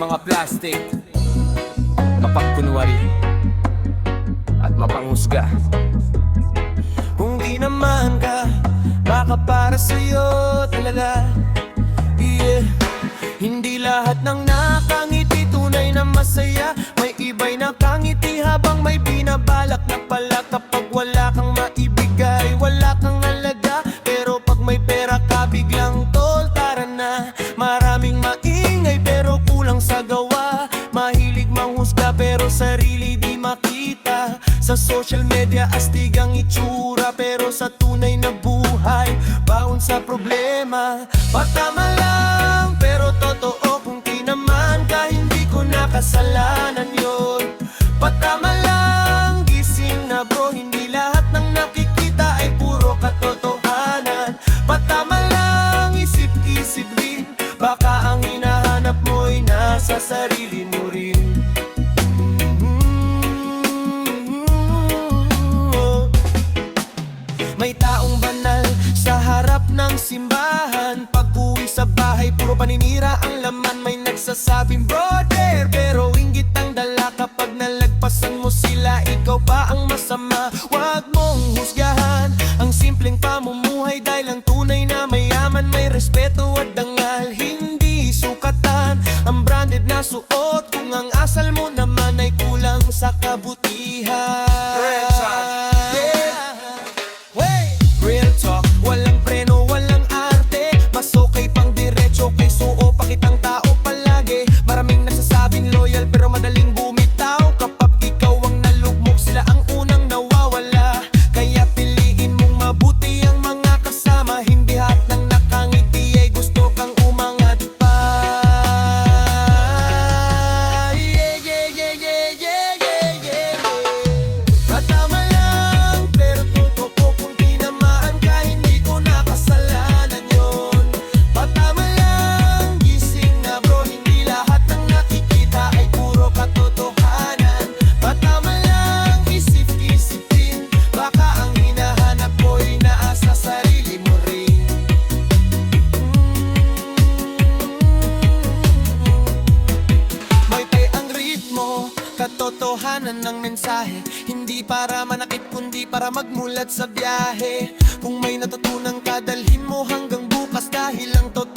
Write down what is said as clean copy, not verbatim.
mga plastic, mapagkunwari at mapanghusga. Kung di naman ka, baka para sa'yo talaga. Yeah. Hindi lahat ng nakangiti tunay na masaya. May iba'y nakangiti habang may binabalak na pala. Kapag wala kang maibigay, wala kang alaga. Pero pag may pera ka, biglang tol, tara na. Maraming maingay pero kulang sa gawa. Mahilig manghusga pero sarili di makita. Sa social media astig ang itsura, pero sa tunay na buhay baon sa problema. Patama lang pero totoo, kung di naman ka hindi ko nakasalanan yun. Patama lang, gising na bro, hindi lahat ng nakikita ay puro katotohanan. Patama lang, isip-isip din, baka ang hinahanap mo'y nasa sarili mo rin. May taong banal sa harap ng simbahan. Pag-uwi sa bahay, puro paninira ang laman. May nagsasabing brother, pero inggit ang dala. Kapag nalagpasan mo sila, ikaw pa ang masama. Huwag mong husgahan ang simpleng pamumuhay, dahil ang tunay na mayaman may respeto at dangal. Hindi sukatan ang branded na suot, kung ang asal mo naman ay kulang sa kabutihan. Real talk, walang preno, walang arte. Mas okay pang diretso kay suo, pakitang tao palagi. Maraming nagsasabing loyal pero madaling bumitaw. Kapag ikaw ang nalugmok, sila ang unang nawawala. Kaya piliin mong mabuti ang mga kasama. Hindi lahat ng nakangiti ay gusto kang umangat pa. Yeah, yeah, yeah, yeah, yeah, yeah, yeah. Patama lang pero totoo, kung di naman ka hindi ko nakasalanan yun. Patama lang, gising na bro, hindi lahat ng nakikita ay puro katotohanan. Patama lang, isip-isip din, baka ang hinahanap mo'y naasa sarili mo rin. May pay ang ritmo, katotohanan ng mensahe. Hindi para manakit kundi para magmulat sa biyahe. Kung may natutunan ka, dalhin mo hanggang bukas, dahil ang totoo